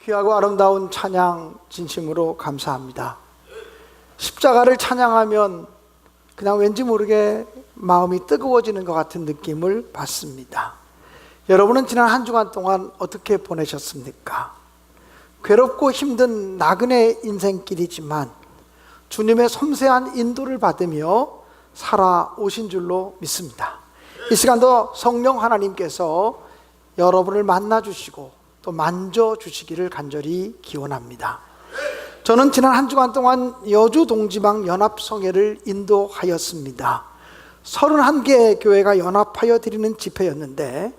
귀하고 아름다운 찬양 진심으로 감사합니다. 십자가를 찬양하면 그냥 왠지 모르게 마음이 뜨거워지는 것 같은 느낌을 받습니다. 여러분은 지난 한 주간 동안 어떻게 보내셨습니까? 괴롭고 힘든 나그네 인생길이지만 주님의 섬세한 인도를 받으며 살아오신 줄로 믿습니다. 이 시간도 성령 하나님께서 여러분을 만나주시고 또 만져주시기를 간절히 기원합니다. 저는 지난 한 주간 동안 여주 동지방 연합성회를 인도하였습니다. 31개의 교회가 연합하여 드리는 집회였는데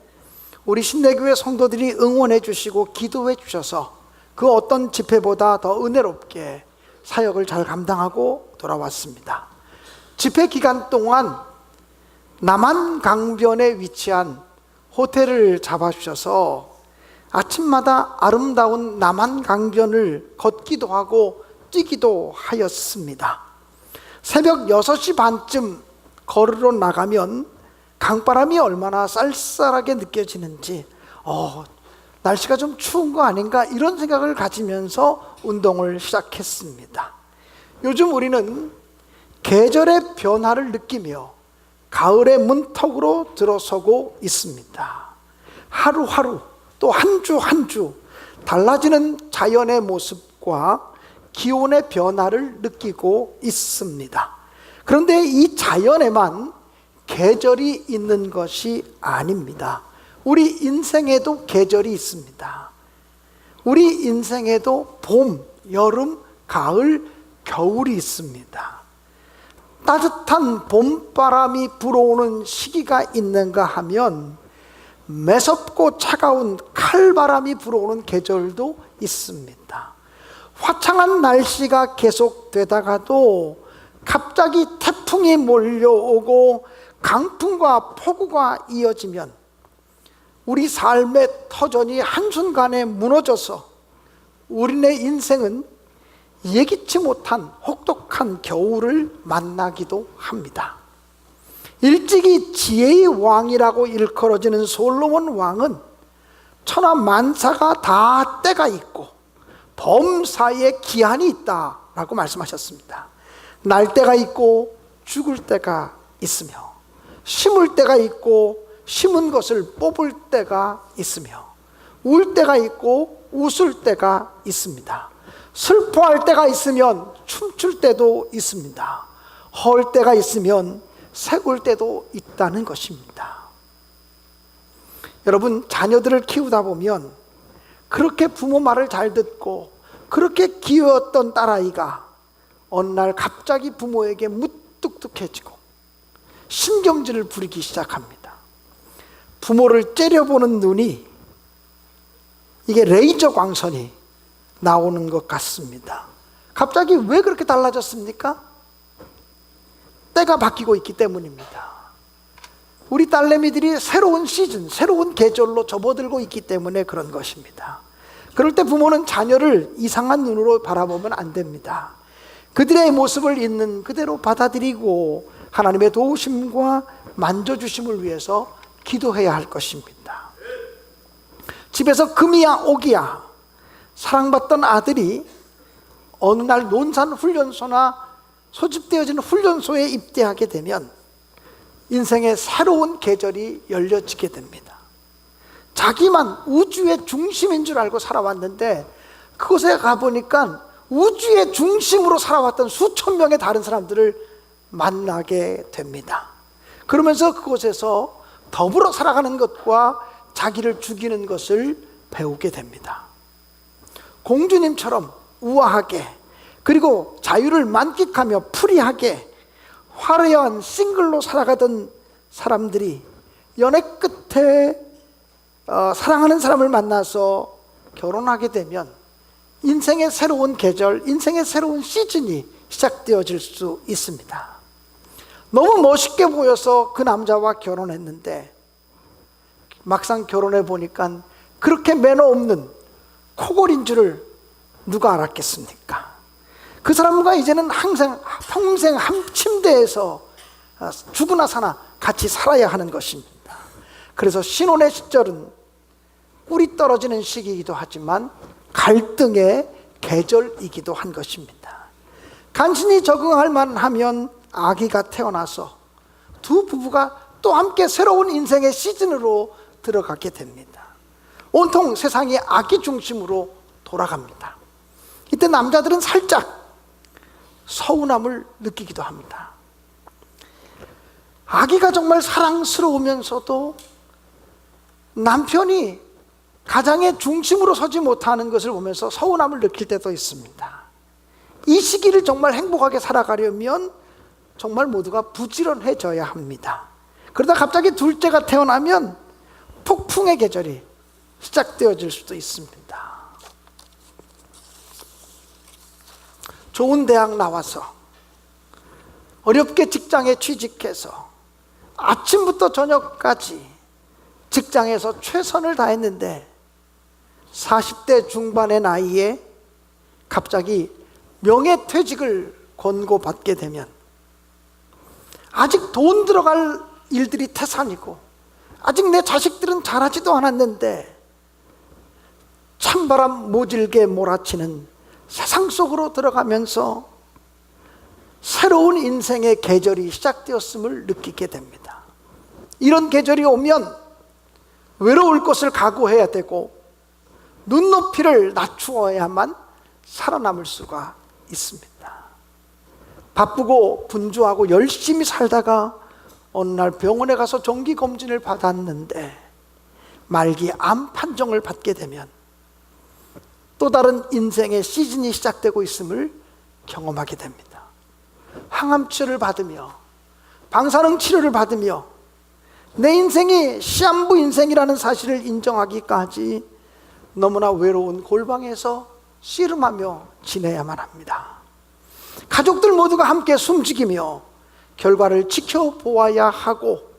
우리 신내교회 성도들이 응원해 주시고 기도해 주셔서 그 어떤 집회보다 더 은혜롭게 사역을 잘 감당하고 돌아왔습니다. 집회 기간 동안 남한 강변에 위치한 호텔을 잡아주셔서 아침마다 아름다운 남한 강변을 걷기도 하고 뛰기도 하였습니다. 새벽 6시 반쯤 걸으러 나가면 강바람이 얼마나 쌀쌀하게 느껴지는지 날씨가 좀 추운 거 아닌가 이런 생각을 가지면서 운동을 시작했습니다. 요즘 우리는 계절의 변화를 느끼며 가을의 문턱으로 들어서고 있습니다. 하루하루 또 한 주 한 주 달라지는 자연의 모습과 기온의 변화를 느끼고 있습니다. 그런데 이 자연에만 계절이 있는 것이 아닙니다. 우리 인생에도 계절이 있습니다. 우리 인생에도 봄, 여름, 가을, 겨울이 있습니다. 따뜻한 봄바람이 불어오는 시기가 있는가 하면 매섭고 차가운 칼바람이 불어오는 계절도 있습니다. 화창한 날씨가 계속되다가도 갑자기 태풍이 몰려오고 강풍과 폭우가 이어지면 우리 삶의 터전이 한순간에 무너져서 우리네 인생은 예기치 못한 혹독한 겨울을 만나기도 합니다. 일찍이 지혜의 왕이라고 일컬어지는 솔로몬 왕은 천하 만사가 다 때가 있고 범사에 기한이 있다라고 말씀하셨습니다. 날 때가 있고 죽을 때가 있으며 심을 때가 있고 심은 것을 뽑을 때가 있으며 울 때가 있고 웃을 때가 있습니다. 슬퍼할 때가 있으면 춤출 때도 있습니다. 헐 때가 있으면 새울 때도 있다는 것입니다. 여러분, 자녀들을 키우다 보면 그렇게 부모 말을 잘 듣고 그렇게 귀여웠던 딸아이가 어느 날 갑자기 부모에게 무뚝뚝해지고 신경질을 부리기 시작합니다. 부모를 째려보는 눈이 이게 레이저 광선이 나오는 것 같습니다. 갑자기 왜 그렇게 달라졌습니까? 때가 바뀌고 있기 때문입니다. 우리 딸내미들이 새로운 시즌, 새로운 계절로 접어들고 있기 때문에 그런 것입니다. 그럴 때 부모는 자녀를 이상한 눈으로 바라보면 안 됩니다. 그들의 모습을 있는 그대로 받아들이고 하나님의 도우심과 만져주심을 위해서 기도해야 할 것입니다. 집에서 금이야 옥이야 사랑받던 아들이 어느 날 논산훈련소나 소집되어진 훈련소에 입대하게 되면 인생의 새로운 계절이 열려지게 됩니다. 자기만 우주의 중심인 줄 알고 살아왔는데 그곳에 가보니까 우주의 중심으로 살아왔던 수천 명의 다른 사람들을 만나게 됩니다. 그러면서 그곳에서 더불어 살아가는 것과 자기를 죽이는 것을 배우게 됩니다. 공주님처럼 우아하게 그리고 자유를 만끽하며 프리하게 화려한 싱글로 살아가던 사람들이 연애 끝에 사랑하는 사람을 만나서 결혼하게 되면 인생의 새로운 계절, 인생의 새로운 시즌이 시작되어질 수 있습니다. 너무 멋있게 보여서 그 남자와 결혼했는데 막상 결혼해 보니까 그렇게 매너 없는 코골인 줄을 누가 알았겠습니까? 그 사람과 이제는 항상 평생 한 침대에서 죽으나 사나 같이 살아야 하는 것입니다. 그래서 신혼의 시절은 꿀이 떨어지는 시기이기도 하지만 갈등의 계절이기도 한 것입니다. 간신히 적응할 만하면 아기가 태어나서 두 부부가 또 함께 새로운 인생의 시즌으로 들어가게 됩니다. 온통 세상이 아기 중심으로 돌아갑니다. 이때 남자들은 살짝 서운함을 느끼기도 합니다. 아기가 정말 사랑스러우면서도 남편이 가장의 중심으로 서지 못하는 것을 보면서 서운함을 느낄 때도 있습니다. 이 시기를 정말 행복하게 살아가려면 정말 모두가 부지런해져야 합니다. 그러다 갑자기 둘째가 태어나면 폭풍의 계절이 시작되어질 수도 있습니다. 좋은 대학 나와서 어렵게 직장에 취직해서 아침부터 저녁까지 직장에서 최선을 다했는데 40대 중반의 나이에 갑자기 명예퇴직을 권고받게 되면 아직 돈 들어갈 일들이 태산이고 아직 내 자식들은 자라지도 않았는데 찬바람 모질게 몰아치는 세상 속으로 들어가면서 새로운 인생의 계절이 시작되었음을 느끼게 됩니다. 이런 계절이 오면 외로울 것을 각오해야 되고 눈높이를 낮추어야만 살아남을 수가 있습니다. 바쁘고 분주하고 열심히 살다가 어느 날 병원에 가서 정기검진을 받았는데 말기 암 판정을 받게 되면 또 다른 인생의 시즌이 시작되고 있음을 경험하게 됩니다. 항암 치료를 받으며 방사능 치료를 받으며 내 인생이 시한부 인생이라는 사실을 인정하기까지 너무나 외로운 골방에서 씨름하며 지내야만 합니다. 가족들 모두가 함께 숨죽이며 결과를 지켜보아야 하고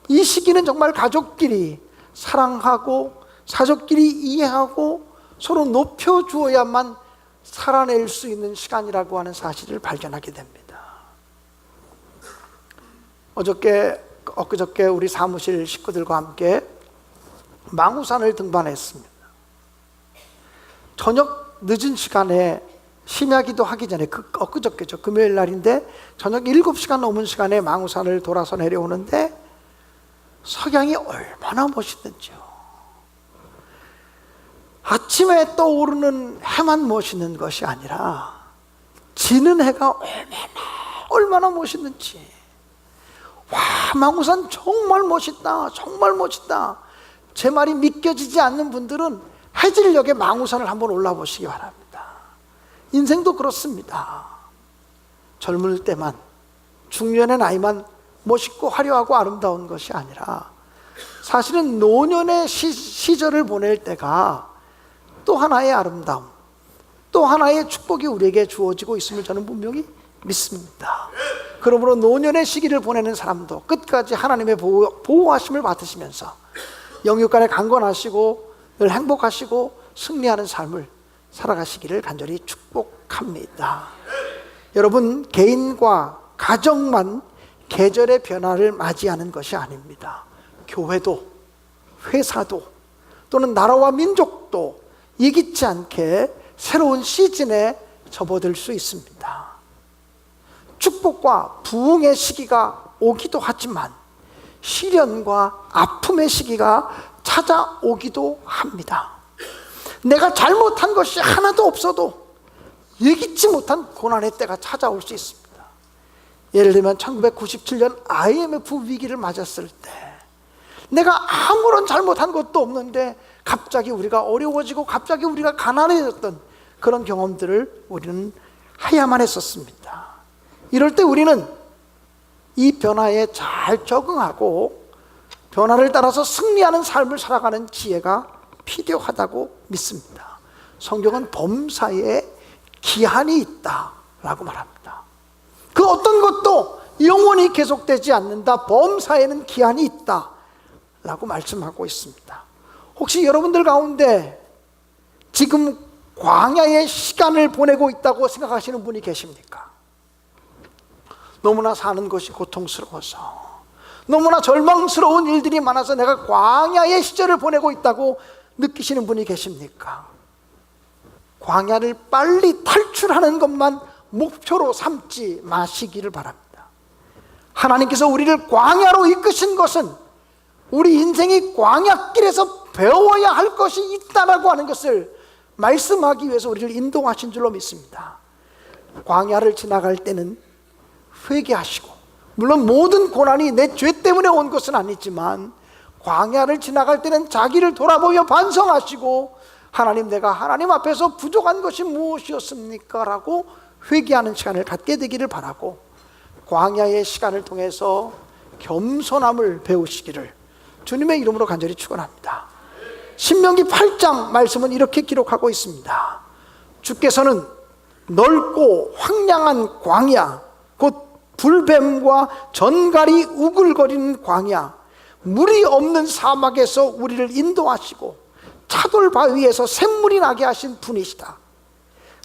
이 시기는 정말 가족끼리 사랑하고 가족끼리 이해하고 서로 높여주어야만 살아낼 수 있는 시간이라고 하는 사실을 발견하게 됩니다. 엊그저께 우리 사무실 식구들과 함께 망우산을 등반했습니다. 저녁 늦은 시간에 심야기도 하기 전에 엊그저께죠. 금요일 날인데 저녁 7시간 넘은 시간에 망우산을 돌아서 내려오는데 석양이 얼마나 멋있는지요. 아침에 떠오르는 해만 멋있는 것이 아니라 지는 해가 얼마나 멋있는지. 와, 망우산 정말 멋있다, 정말 멋있다. 제 말이 믿겨지지 않는 분들은 해질녘에 망우산을 한번 올라보시기 바랍니다. 인생도 그렇습니다. 젊을 때만, 중년의 나이만 멋있고 화려하고 아름다운 것이 아니라 사실은 노년의 시절을 보낼 때가 또 하나의 아름다움, 또 하나의 축복이 우리에게 주어지고 있음을 저는 분명히 믿습니다. 그러므로 노년의 시기를 보내는 사람도 끝까지 하나님의 보호하심을 받으시면서 영육간에 강건하시고 늘 행복하시고 승리하는 삶을 살아가시기를 간절히 축복합니다. 여러분, 개인과 가정만 계절의 변화를 맞이하는 것이 아닙니다. 교회도, 회사도, 또는 나라와 민족도 예기치 않게 새로운 시즌에 접어들 수 있습니다. 축복과 부흥의 시기가 오기도 하지만 시련과 아픔의 시기가 찾아오기도 합니다. 내가 잘못한 것이 하나도 없어도 예기치 못한 고난의 때가 찾아올 수 있습니다. 예를 들면 1997년 IMF 위기를 맞았을 때 내가 아무런 잘못한 것도 없는데 갑자기 우리가 어려워지고 갑자기 우리가 가난해졌던 그런 경험들을 우리는 해야만 했었습니다. 이럴 때 우리는 이 변화에 잘 적응하고 변화를 따라서 승리하는 삶을 살아가는 지혜가 필요하다고 믿습니다. 성경은 범사에 기한이 있다라고 말합니다. 그 어떤 것도 영원히 계속되지 않는다. 범사에는 기한이 있다라고 말씀하고 있습니다. 혹시 여러분들 가운데 지금 광야의 시간을 보내고 있다고 생각하시는 분이 계십니까? 너무나 사는 것이 고통스러워서, 너무나 절망스러운 일들이 많아서 내가 광야의 시절을 보내고 있다고 느끼시는 분이 계십니까? 광야를 빨리 탈출하는 것만 목표로 삼지 마시기를 바랍니다. 하나님께서 우리를 광야로 이끄신 것은 우리 인생이 광야길에서 배워야 할 것이 있다라고 하는 것을 말씀하기 위해서 우리를 인도하신 줄로 믿습니다. 광야를 지나갈 때는 회개하시고, 물론 모든 고난이 내 죄 때문에 온 것은 아니지만 광야를 지나갈 때는 자기를 돌아보며 반성하시고, 하나님, 내가 하나님 앞에서 부족한 것이 무엇이었습니까? 라고 회개하는 시간을 갖게 되기를 바라고, 광야의 시간을 통해서 겸손함을 배우시기를 주님의 이름으로 간절히 축원합니다. 신명기 8장 말씀은 이렇게 기록하고 있습니다. 주께서는 넓고 황량한 광야, 곧 불뱀과 전갈이 우글거리는 광야, 물이 없는 사막에서 우리를 인도하시고 차돌 바위에서 샘물이 나게 하신 분이시다.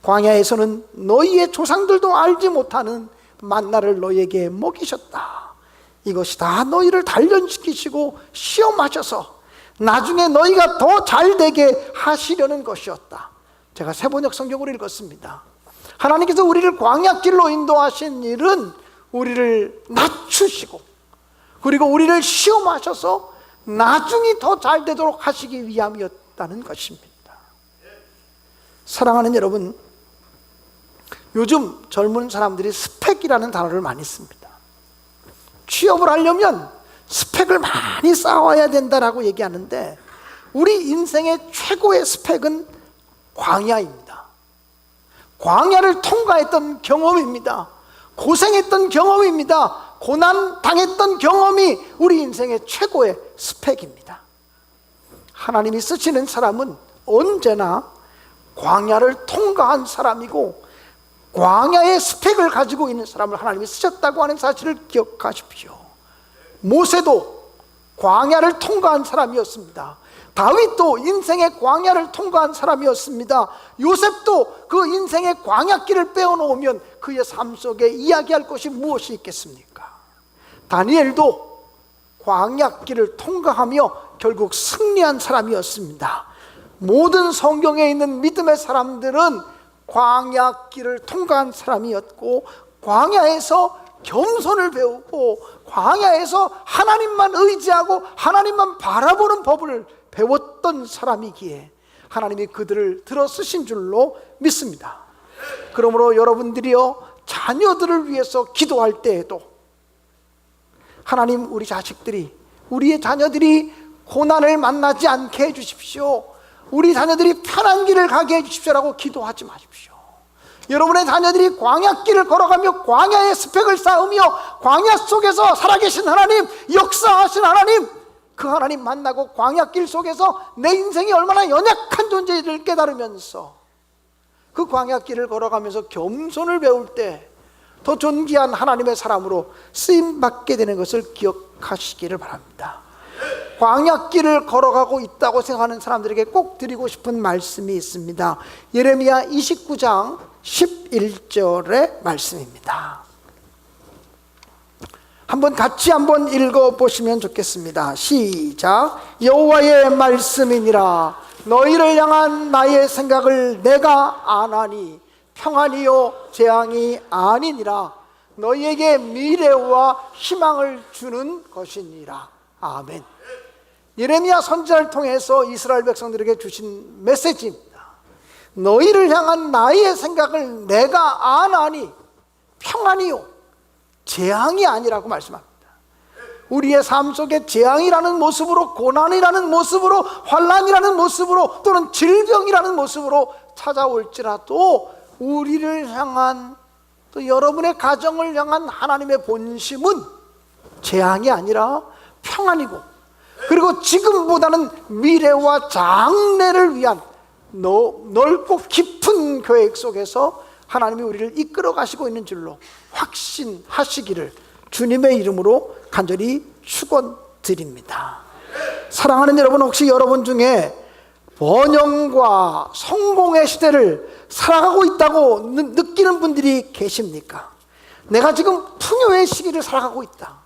광야에서는 너희의 조상들도 알지 못하는 만나를 너희에게 먹이셨다. 이것이 다 너희를 단련시키시고 시험하셔서 나중에 너희가 더 잘되게 하시려는 것이었다. 제가 세번역 성경으로 읽었습니다. 하나님께서 우리를 광야길로 인도하신 일은 우리를 낮추시고, 그리고 우리를 시험하셔서 나중에 더 잘되도록 하시기 위함이었다는 것입니다. 사랑하는 여러분, 요즘 젊은 사람들이 스펙이라는 단어를 많이 씁니다. 취업을 하려면 스펙을 많이 쌓아야 된다라고 얘기하는데, 우리 인생의 최고의 스펙은 광야입니다. 광야를 통과했던 경험입니다. 고생했던 경험입니다. 고난 당했던 경험이 우리 인생의 최고의 스펙입니다. 하나님이 쓰시는 사람은 언제나 광야를 통과한 사람이고, 광야의 스펙을 가지고 있는 사람을 하나님이 쓰셨다고 하는 사실을 기억하십시오. 모세도 광야를 통과한 사람이었습니다. 다윗도 인생의 광야를 통과한 사람이었습니다. 요셉도 그 인생의 광야길을 빼어놓으면 그의 삶 속에 이야기할 것이 무엇이 있겠습니까? 다니엘도 광야길을 통과하며 결국 승리한 사람이었습니다. 모든 성경에 있는 믿음의 사람들은 광야길을 통과한 사람이었고, 광야에서 겸손을 배우고, 광야에서 하나님만 의지하고 하나님만 바라보는 법을 배웠던 사람이기에 하나님이 그들을 들어 쓰신 줄로 믿습니다. 그러므로 여러분들이요, 자녀들을 위해서 기도할 때에도 하나님, 우리 자식들이, 우리의 자녀들이 고난을 만나지 않게 해주십시오, 우리 자녀들이 편한 길을 가게 해주십시오라고 기도하지 마십시오. 여러분의 자녀들이 광야길을 걸어가며 광야의 스펙을 쌓으며 광야 속에서 살아계신 하나님, 역사하신 하나님, 그 하나님 만나고 광야길 속에서 내 인생이 얼마나 연약한 존재를 깨달으면서 그 광야길을 걸어가면서 겸손을 배울 때 더 존귀한 하나님의 사람으로 쓰임받게 되는 것을 기억하시기를 바랍니다. 광야길을 걸어가고 있다고 생각하는 사람들에게 꼭 드리고 싶은 말씀이 있습니다. 예레미야 29장 11절의 말씀입니다. 같이 한번 읽어보시면 좋겠습니다. 시작. 여호와의 말씀이니라. 너희를 향한 나의 생각을 내가 아나니 평안이요 재앙이 아니니라. 너희에게 미래와 희망을 주는 것이니라. 아멘. 예레미야 선지자를 통해서 이스라엘 백성들에게 주신 메시지입니다. 너희를 향한 나의 생각을 내가 아나니 평안이요 재앙이 아니라고 말씀합니다. 우리의 삶 속에 재앙이라는 모습으로, 고난이라는 모습으로, 환난이라는 모습으로, 또는 질병이라는 모습으로 찾아올지라도 우리를 향한, 또 여러분의 가정을 향한 하나님의 본심은 재앙이 아니라 평안이고, 그리고 지금보다는 미래와 장래를 위한 넓고 깊은 계획 속에서 하나님이 우리를 이끌어 가시고 있는 줄로 확신하시기를 주님의 이름으로 간절히 축원드립니다. 사랑하는 여러분, 혹시 여러분 중에 번영과 성공의 시대를 살아가고 있다고 느끼는 분들이 계십니까? 내가 지금 풍요의 시기를 살아가고 있다,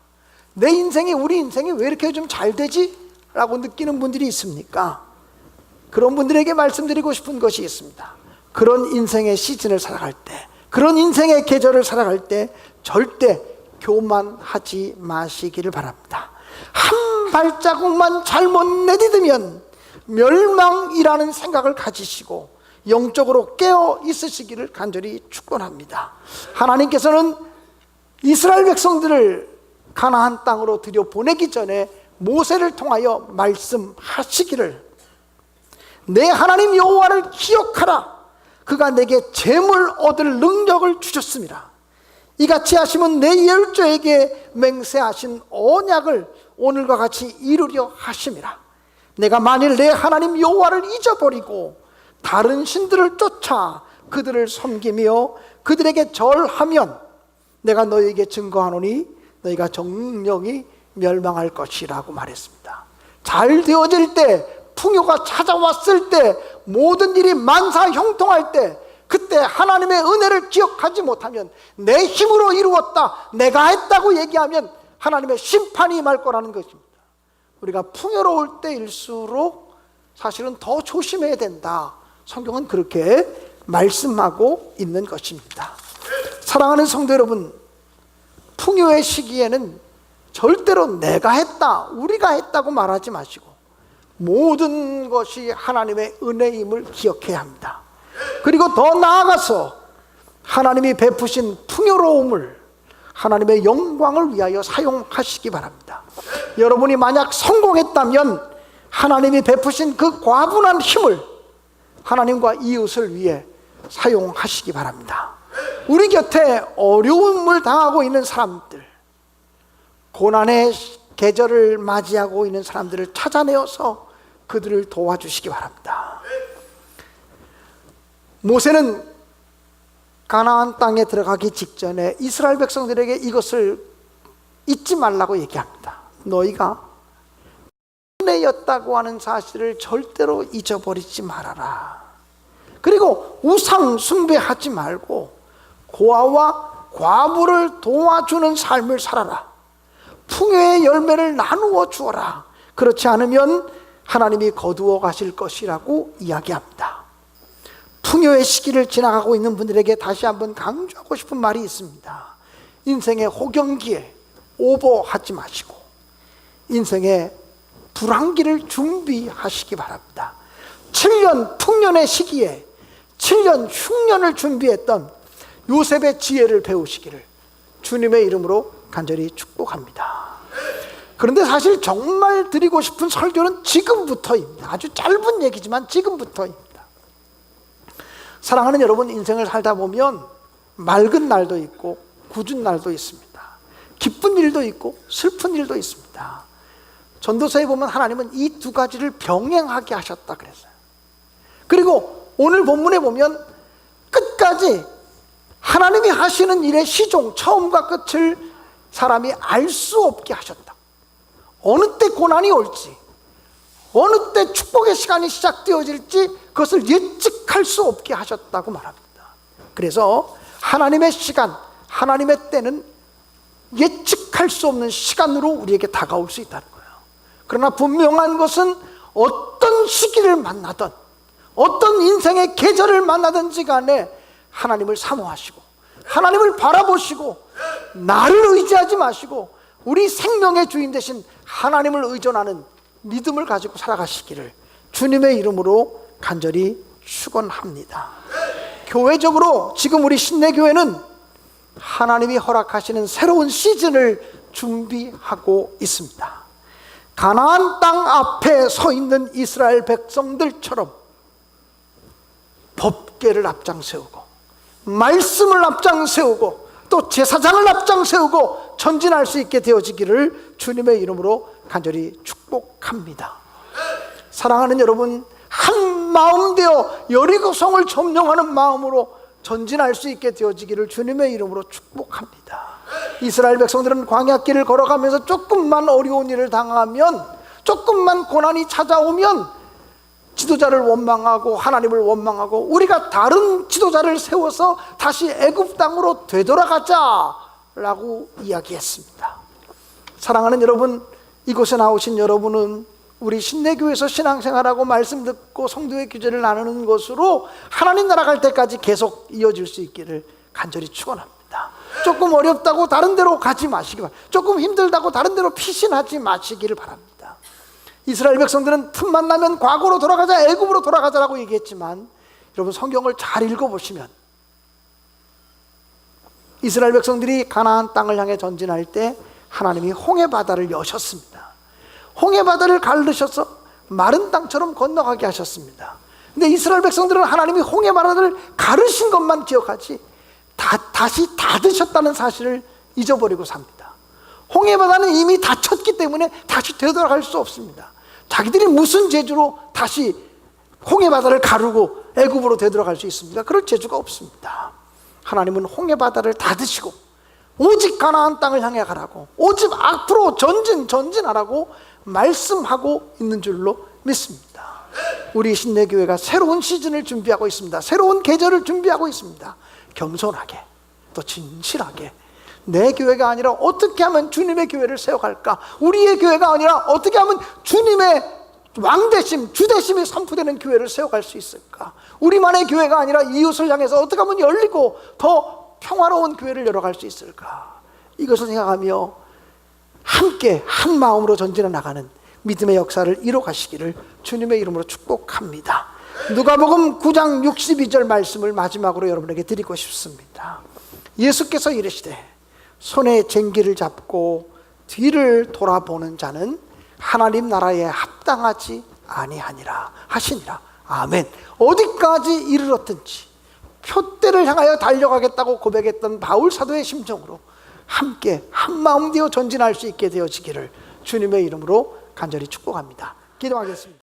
내 인생이, 우리 인생이 왜 이렇게 좀 잘 되지? 라고 느끼는 분들이 있습니까? 그런 분들에게 말씀드리고 싶은 것이 있습니다. 그런 인생의 시즌을 살아갈 때, 그런 인생의 계절을 살아갈 때 절대 교만하지 마시기를 바랍니다. 한 발자국만 잘못 내디디면 멸망이라는 생각을 가지시고 영적으로 깨어 있으시기를 간절히 축원합니다. 하나님께서는 이스라엘 백성들을 가나안 땅으로 들여보내기 전에 모세를 통하여 말씀하시기를, 내 하나님 여호와를 기억하라. 그가 내게 재물 얻을 능력을 주셨습니다. 이같이 하시면 내 열조에게 맹세하신 언약을 오늘과 같이 이루려 하심이라. 내가 만일 내 하나님 여호와를 잊어버리고 다른 신들을 쫓아 그들을 섬기며 그들에게 절하면 내가 너희에게 증거하노니 너희가 정령이 멸망할 것이라고 말했습니다. 잘 되어질 때, 풍요가 찾아왔을 때, 모든 일이 만사형통할 때, 그때 하나님의 은혜를 기억하지 못하면, 내 힘으로 이루었다, 내가 했다고 얘기하면 하나님의 심판이 임할 거라는 것입니다. 우리가 풍요로울 때일수록 사실은 더 조심해야 된다. 성경은 그렇게 말씀하고 있는 것입니다. 사랑하는 성도 여러분, 풍요의 시기에는 절대로 내가 했다, 우리가 했다고 말하지 마시고 모든 것이 하나님의 은혜임을 기억해야 합니다. 그리고 더 나아가서 하나님이 베푸신 풍요로움을 하나님의 영광을 위하여 사용하시기 바랍니다. 여러분이 만약 성공했다면 하나님이 베푸신 그 과분한 힘을 하나님과 이웃을 위해 사용하시기 바랍니다. 우리 곁에 어려움을 당하고 있는 사람들, 고난의 계절을 맞이하고 있는 사람들을 찾아내어서 그들을 도와주시기 바랍니다. 모세는 가나안 땅에 들어가기 직전에 이스라엘 백성들에게 이것을 잊지 말라고 얘기합니다. 너희가 은혜였다고 하는 사실을 절대로 잊어버리지 말아라. 그리고 우상 숭배하지 말고 고아와 과부를 도와주는 삶을 살아라. 풍요의 열매를 나누어 주어라. 그렇지 않으면 하나님이 거두어 가실 것이라고 이야기합니다. 풍요의 시기를 지나가고 있는 분들에게 다시 한번 강조하고 싶은 말이 있습니다. 인생의 호경기에 오버하지 마시고 인생의 불황기를 준비하시기 바랍니다. 7년 풍년의 시기에 7년 흉년을 준비했던 요셉의 지혜를 배우시기를 주님의 이름으로 간절히 축복합니다. 그런데 사실 정말 드리고 싶은 설교는 지금부터입니다. 아주 짧은 얘기지만 지금부터입니다. 사랑하는 여러분, 인생을 살다 보면 맑은 날도 있고 굳은 날도 있습니다. 기쁜 일도 있고 슬픈 일도 있습니다. 전도서에 보면 하나님은 이 두 가지를 병행하게 하셨다 그랬어요. 그리고 오늘 본문에 보면 끝까지 하나님이 하시는 일의 시종, 처음과 끝을 사람이 알 수 없게 하셨다. 어느 때 고난이 올지, 어느 때 축복의 시간이 시작되어질지 그것을 예측할 수 없게 하셨다고 말합니다. 그래서 하나님의 시간, 하나님의 때는 예측할 수 없는 시간으로 우리에게 다가올 수 있다는 거예요. 그러나 분명한 것은 어떤 시기를 만나든 어떤 인생의 계절을 만나든지 간에 하나님을 사모하시고 하나님을 바라보시고 나를 의지하지 마시고 우리 생명의 주인 되신 하나님을 의존하는 믿음을 가지고 살아가시기를 주님의 이름으로 간절히 축원합니다. 교회적으로 지금 우리 신내교회는 하나님이 허락하시는 새로운 시즌을 준비하고 있습니다. 가나안 땅 앞에 서 있는 이스라엘 백성들처럼 법궤를 앞장세우고 말씀을 앞장세우고 또 제사장을 앞장세우고 전진할 수 있게 되어지기를 주님의 이름으로 간절히 축복합니다. 사랑하는 여러분, 한 마음 되어 여리고성을 점령하는 마음으로 전진할 수 있게 되어지기를 주님의 이름으로 축복합니다. 이스라엘 백성들은 광야길을 걸어가면서 조금만 어려운 일을 당하면, 조금만 고난이 찾아오면 지도자를 원망하고 하나님을 원망하고 우리가 다른 지도자를 세워서 다시 애굽 땅으로 되돌아가자라고 이야기했습니다. 사랑하는 여러분, 이곳에 나오신 여러분은 우리 신내교회에서 신앙생활하고 말씀 듣고 성도의 규제를 나누는 것으로 하나님 나라 갈 때까지 계속 이어질 수 있기를 간절히 축원합니다. 조금 어렵다고 다른 데로 가지 마시기 바랍니다. 조금 힘들다고 다른 데로 피신하지 마시기를 바랍니다. 이스라엘 백성들은 틈만 나면 과거로 돌아가자, 애굽으로 돌아가자라고 얘기했지만, 여러분 성경을 잘 읽어보시면 이스라엘 백성들이 가나안 땅을 향해 전진할 때 하나님이 홍해 바다를 여셨습니다. 홍해 바다를 가르셔서 마른 땅처럼 건너가게 하셨습니다. 근데 이스라엘 백성들은 하나님이 홍해 바다를 가르신 것만 기억하지 다시 닫으셨다는 사실을 잊어버리고 삽니다. 홍해 바다는 이미 닫혔기 때문에 다시 되돌아갈 수 없습니다. 자기들이 무슨 재주로 다시 홍해 바다를 가르고 애굽으로 되돌아갈 수 있습니까? 그럴 재주가 없습니다. 하나님은 홍해 바다를 닫으시고 오직 가나안 땅을 향해 가라고, 오직 앞으로 전진하라고 말씀하고 있는 줄로 믿습니다. 우리 신내교회가 새로운 시즌을 준비하고 있습니다. 새로운 계절을 준비하고 있습니다. 겸손하게, 또 진실하게, 내 교회가 아니라 어떻게 하면 주님의 교회를 세워갈까, 우리의 교회가 아니라 어떻게 하면 주님의 왕대심, 주대심이 선포되는 교회를 세워갈 수 있을까, 우리만의 교회가 아니라 이웃을 향해서 어떻게 하면 열리고 더 평화로운 교회를 열어갈 수 있을까, 이것을 생각하며 함께 한 마음으로 전진해 나가는 믿음의 역사를 이뤄가시기를 주님의 이름으로 축복합니다. 누가복음 9장 62절 말씀을 마지막으로 여러분에게 드리고 싶습니다. 예수께서 이르시되 손에 쟁기를 잡고 뒤를 돌아보는 자는 하나님 나라에 합당하지 아니하니라 하시니라. 아멘. 어디까지 이르렀든지 표대를 향하여 달려가겠다고 고백했던 바울 사도의 심정으로 함께 한마음 되어 전진할 수 있게 되어지기를 주님의 이름으로 간절히 축복합니다. 기도하겠습니다.